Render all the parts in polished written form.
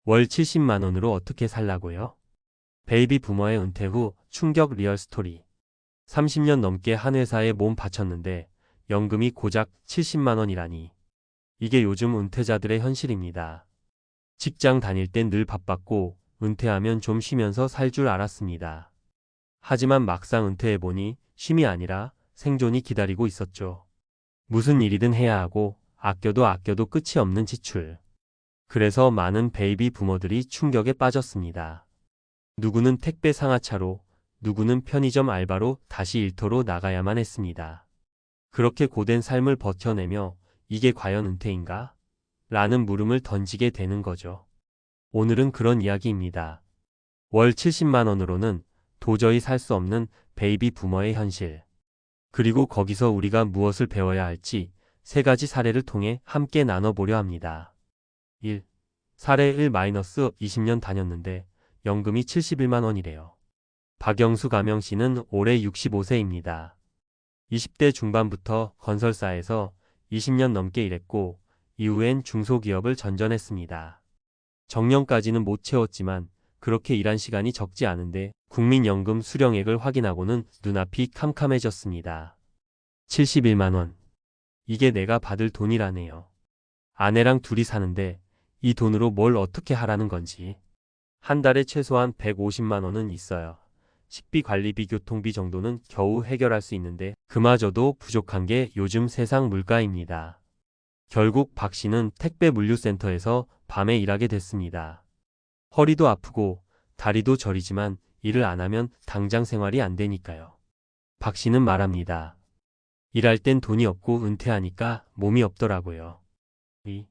월 70만 원으로 어떻게 살라고요? 베이비 부머의 은퇴 후 충격 리얼 스토리. 30년 넘게 한 회사에 몸 바쳤는데 연금이 고작 70만 원이라니. 이게 요즘 은퇴자들의 현실입니다. 직장 다닐 땐 늘 바빴고 은퇴하면 좀 쉬면서 살 줄 알았습니다. 하지만 막상 은퇴해보니 쉼이 아니라 생존이 기다리고 있었죠. 무슨 일이든 해야 하고 아껴도 끝이 없는 지출. 그래서 많은 베이비 부머들이 충격에 빠졌습니다. 누구는 택배 상하차로, 누구는 편의점 알바로 다시 일터로 나가야만 했습니다. 그렇게 고된 삶을 버텨내며 이게 과연 은퇴인가? 라는 물음을 던지게 되는 거죠. 오늘은 그런 이야기입니다. 월 70만 원으로는 도저히 살 수 없는 베이비 부머의 현실. 그리고 거기서 우리가 무엇을 배워야 할지 3가지 사례를 통해 함께 나눠보려 합니다. 1. 사례 1-20년 다녔는데 연금이 71만 원이래요. 박영수 가명씨는 올해 65세입니다. 20대 중반부터 건설사에서 20년 넘게 일했고 이후엔 중소기업을 전전했습니다. 정년까지는 못 채웠지만 그렇게 일한 시간이 적지 않은데 국민연금 수령액을 확인하고는 눈앞이 캄캄해졌습니다. 71만 원. 이게 내가 받을 돈이라네요. 아내랑 둘이 사는데 이 돈으로 뭘 어떻게 하라는 건지. 한 달에 최소한 150만 원은 있어요. 식비, 관리비, 교통비 정도는 겨우 해결할 수 있는데 그마저도 부족한 게 요즘 세상 물가입니다. 결국 박 씨는 택배 물류센터에서 밤에 일하게 됐습니다. 허리도 아프고 다리도 저리지만 일을 안 하면 당장 생활이 안 되니까요. 박 씨는 말합니다. 일할 땐 돈이 없고 은퇴하니까 몸이 없더라고요. 이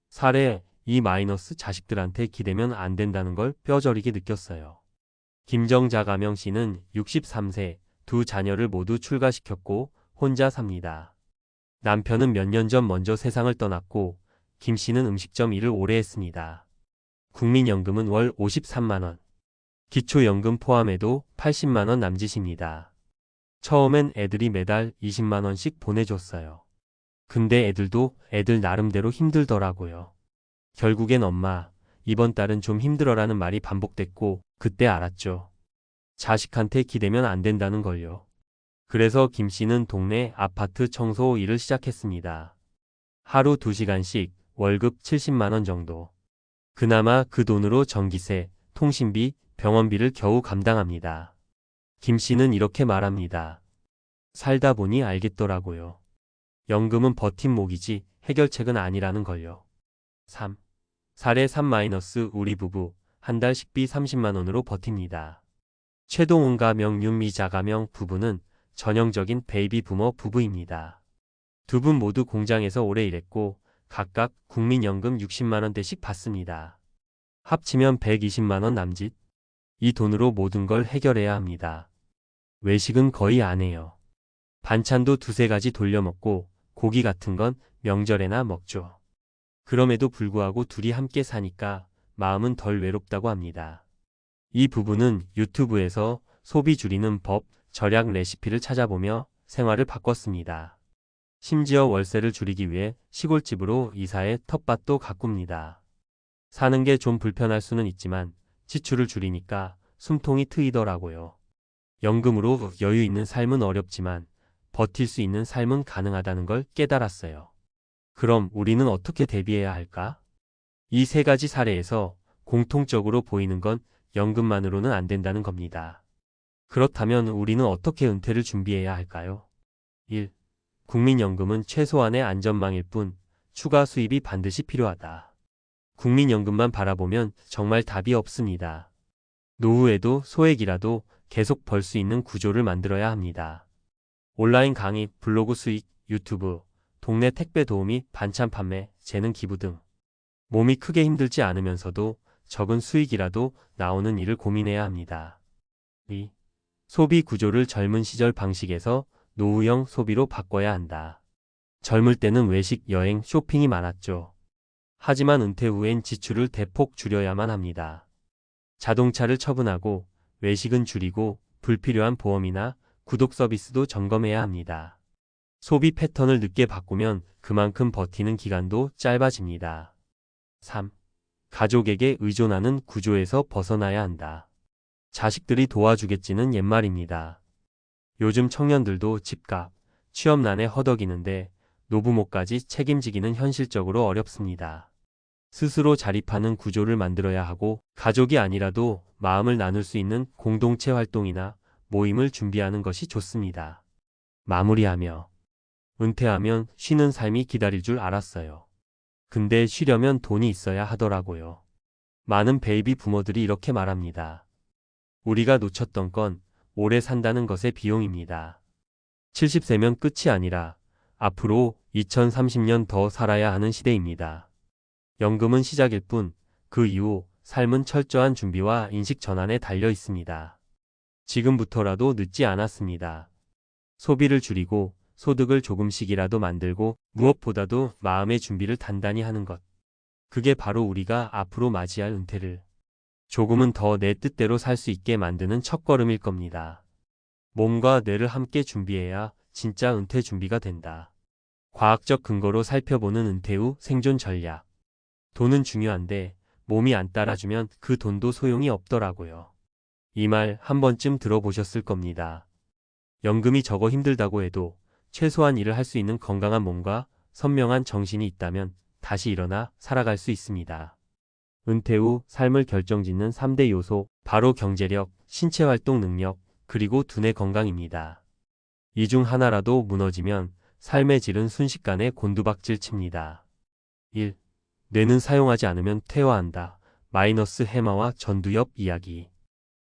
사례 2- 자식들한테 기대면 안 된다는 걸 뼈저리게 느꼈어요. 김정자 가명 씨는 63세, 2자녀를 모두 출가시켰고 혼자 삽니다. 남편은 몇 년 전 먼저 세상을 떠났고 김 씨는 음식점 일을 오래 했습니다. 국민연금은 월 53만 원. 기초연금 포함해도 80만 원 남짓입니다. 처음엔 애들이 매달 20만 원씩 보내줬어요. 근데 애들도 애들 나름대로 힘들더라고요. 결국엔 엄마, 이번 달은 좀 힘들어라는 말이 반복됐고 그때 알았죠. 자식한테 기대면 안 된다는 걸요. 그래서 김 씨는 동네 아파트 청소 일을 시작했습니다. 하루 2시간씩 월급 70만 원 정도. 그나마 그 돈으로 전기세, 통신비, 병원비를 겨우 감당합니다. 김 씨는 이렇게 말합니다. 살다 보니 알겠더라고요. 연금은 버팀목이지 해결책은 아니라는 걸요. 3. 사례 3- 우리 부부 한 달 식비 30만 원으로 버팁니다. 최동훈 가명 윤미자 가명 부부는 전형적인 베이비 부머 부부입니다. 두 분 모두 공장에서 오래 일했고 각각 국민연금 60만 원대씩 받습니다. 합치면 120만 원 남짓. 이 돈으로 모든 걸 해결해야 합니다. 외식은 거의 안 해요. 반찬도 2-3가지 돌려 먹고 고기 같은 건 명절에나 먹죠. 그럼에도 불구하고 둘이 함께 사니까 마음은 덜 외롭다고 합니다. 이 부부는 유튜브에서 소비 줄이는 법, 절약 레시피를 찾아보며 생활을 바꿨습니다. 심지어 월세를 줄이기 위해 시골집으로 이사해 텃밭도 가꿉니다. 사는 게 좀 불편할 수는 있지만 지출을 줄이니까 숨통이 트이더라고요. 연금으로 여유 있는 삶은 어렵지만 버틸 수 있는 삶은 가능하다는 걸 깨달았어요. 그럼 우리는 어떻게 대비해야 할까? 이 3가지 사례에서 공통적으로 보이는 건 연금만으로는 안 된다는 겁니다. 그렇다면 우리는 어떻게 은퇴를 준비해야 할까요? 1. 국민연금은 최소한의 안전망일 뿐 추가 수입이 반드시 필요하다. 국민연금만 바라보면 정말 답이 없습니다. 노후에도 소액이라도 계속 벌 수 있는 구조를 만들어야 합니다. 온라인 강의, 블로그 수익, 유튜브, 동네 택배 도우미, 반찬 판매, 재능 기부 등 몸이 크게 힘들지 않으면서도 적은 수익이라도 나오는 일을 고민해야 합니다. 2. 소비 구조를 젊은 시절 방식에서 노후형 소비로 바꿔야 한다. 젊을 때는 외식, 여행, 쇼핑이 많았죠. 하지만 은퇴 후엔 지출을 대폭 줄여야만 합니다. 자동차를 처분하고 외식은 줄이고 불필요한 보험이나 구독 서비스도 점검해야 합니다. 소비 패턴을 늦게 바꾸면 그만큼 버티는 기간도 짧아집니다. 3. 가족에게 의존하는 구조에서 벗어나야 한다. 자식들이 도와주겠지는 옛말입니다. 요즘 청년들도 집값, 취업난에 허덕이는데 노부모까지 책임지기는 현실적으로 어렵습니다. 스스로 자립하는 구조를 만들어야 하고 가족이 아니라도 마음을 나눌 수 있는 공동체 활동이나 모임을 준비하는 것이 좋습니다. 마무리하며 은퇴하면 쉬는 삶이 기다릴 줄 알았어요. 근데 쉬려면 돈이 있어야 하더라고요. 많은 베이비 부모들이 이렇게 말합니다. 우리가 놓쳤던 건 오래 산다는 것의 비용입니다. 70세면 끝이 아니라 앞으로 2030년 더 살아야 하는 시대입니다. 연금은 시작일 뿐 그 이후 삶은 철저한 준비와 인식 전환에 달려 있습니다. 지금부터라도 늦지 않았습니다. 소비를 줄이고 소득을 조금씩이라도 만들고 무엇보다도 마음의 준비를 단단히 하는 것. 그게 바로 우리가 앞으로 맞이할 은퇴를 조금은 더 내 뜻대로 살 수 있게 만드는 첫걸음일 겁니다. 몸과 뇌를 함께 준비해야 진짜 은퇴 준비가 된다. 과학적 근거로 살펴보는 은퇴 후 생존 전략. 돈은 중요한데 몸이 안 따라주면 그 돈도 소용이 없더라고요. 이 말 한 번쯤 들어보셨을 겁니다. 연금이 적어 힘들다고 해도 최소한 일을 할 수 있는 건강한 몸과 선명한 정신이 있다면 다시 일어나 살아갈 수 있습니다. 은퇴 후 삶을 결정짓는 3대 요소, 바로 경제력, 신체활동 능력, 그리고 두뇌 건강입니다. 이 중 하나라도 무너지면 삶의 질은 순식간에 곤두박질 칩니다. 1. 뇌는 사용하지 않으면 퇴화한다. 마이너스 해마와 전두엽 이야기.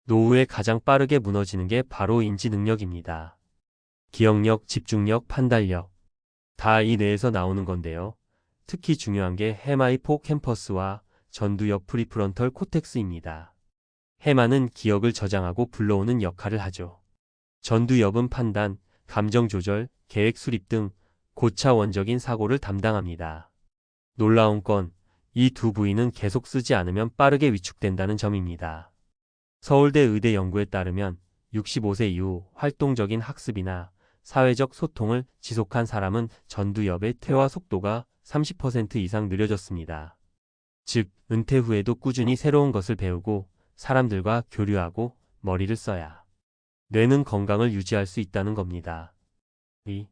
노후에 가장 빠르게 무너지는 게 바로 인지 능력입니다. 기억력, 집중력, 판단력. 다 이 뇌에서 나오는 건데요. 특히 중요한 게 해마 히포캠퍼스와 전두엽 프리프론털 코텍스입니다. 해마는 기억을 저장하고 불러오는 역할을 하죠. 전두엽은 판단, 감정 조절, 계획 수립 등 고차원적인 사고를 담당합니다. 놀라운 건 이 두 부위는 계속 쓰지 않으면 빠르게 위축된다는 점입니다. 서울대 의대 연구에 따르면 65세 이후 활동적인 학습이나 사회적 소통을 지속한 사람은 전두엽의 퇴화 속도가 30% 이상 느려졌습니다. 즉, 은퇴 후에도 꾸준히 새로운 것을 배우고 사람들과 교류하고 머리를 써야 뇌는 건강을 유지할 수 있다는 겁니다. 2.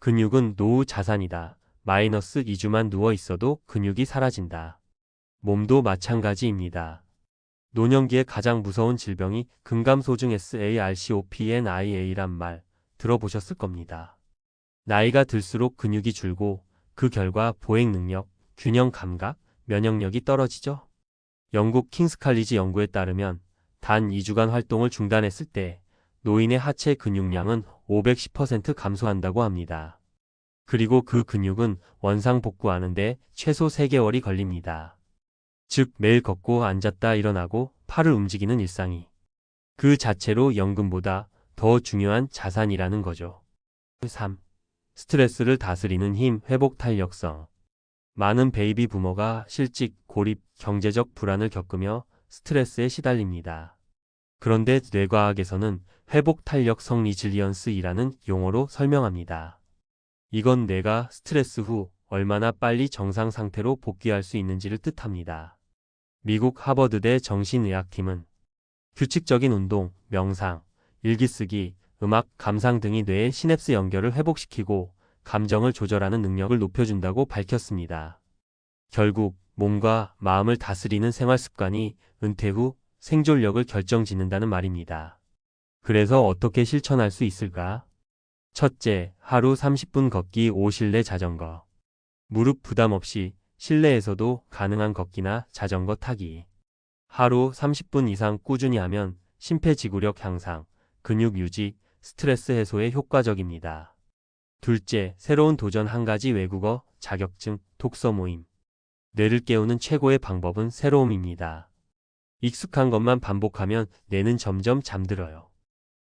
근육은 노후 자산이다. 마이너스 2주만 누워 있어도 근육이 사라진다. 몸도 마찬가지입니다. 노년기에 가장 무서운 질병이 근감소증 SARCOPNIA란 말 들어보셨을 겁니다. 나이가 들수록 근육이 줄고 그 결과 보행 능력, 균형 감각, 면역력이 떨어지죠. 영국 킹스 칼리지 연구에 따르면 단 2주간 활동을 중단했을 때 노인의 하체 근육량은 510% 감소한다고 합니다. 그리고 그 근육은 원상 복구하는데 최소 3개월이 걸립니다. 즉 매일 걷고 앉았다 일어나고 팔을 움직이는 일상이 그 자체로 연금보다 더 중요한 자산이라는 거죠. 3. 스트레스를 다스리는 힘, 회복 탄력성. 많은 베이비 부모가 실직, 고립, 경제적 불안을 겪으며 스트레스에 시달립니다. 그런데 뇌과학에서는 회복 탄력성 리질리언스이라는 용어로 설명합니다. 이건 뇌가 스트레스 후 얼마나 빨리 정상 상태로 복귀할 수 있는지를 뜻합니다. 미국 하버드대 정신의학팀은 규칙적인 운동, 명상, 일기쓰기, 음악, 감상 등이 뇌의 시냅스 연결을 회복시키고 감정을 조절하는 능력을 높여준다고 밝혔습니다. 결국 몸과 마음을 다스리는 생활 습관이 은퇴 후 생존력을 결정짓는다는 말입니다. 그래서 어떻게 실천할 수 있을까? 첫째, 하루 30분 걷기 5 실내 자전거. 무릎 부담 없이 실내에서도 가능한 걷기나 자전거 타기. 하루 30분 이상 꾸준히 하면 심폐지구력 향상, 근육 유지, 스트레스 해소에 효과적입니다. 둘째, 새로운 도전 한 가지 외국어, 자격증, 독서 모임. 뇌를 깨우는 최고의 방법은 새로움입니다. 익숙한 것만 반복하면 뇌는 점점 잠들어요.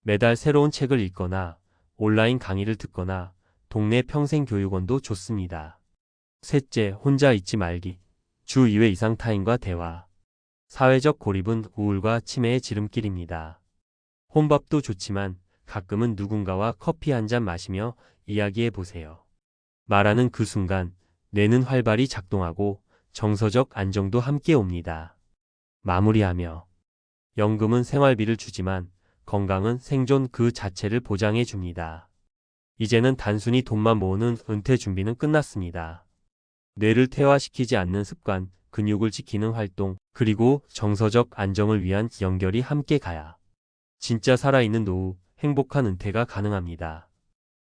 매달 새로운 책을 읽거나 온라인 강의를 듣거나 동네 평생교육원도 좋습니다. 셋째, 혼자 있지 말기. 주 2회 이상 타인과 대화. 사회적 고립은 우울과 치매의 지름길입니다. 혼밥도 좋지만 가끔은 누군가와 커피 한 잔 마시며 이야기해 보세요. 말하는 그 순간 뇌는 활발히 작동하고 정서적 안정도 함께 옵니다. 마무리하며 연금은 생활비를 주지만 건강은 생존 그 자체를 보장해 줍니다. 이제는 단순히 돈만 모으는 은퇴 준비는 끝났습니다. 뇌를 퇴화시키지 않는 습관, 근육을 지키는 활동, 그리고 정서적 안정을 위한 연결이 함께 가야 진짜 살아있는 노후, 행복한 은퇴가 가능합니다.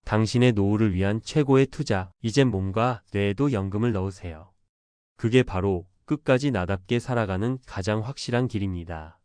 당신의 노후를 위한 최고의 투자, 이젠 몸과 뇌에도 연금을 넣으세요. 그게 바로 끝까지 나답게 살아가는 가장 확실한 길입니다.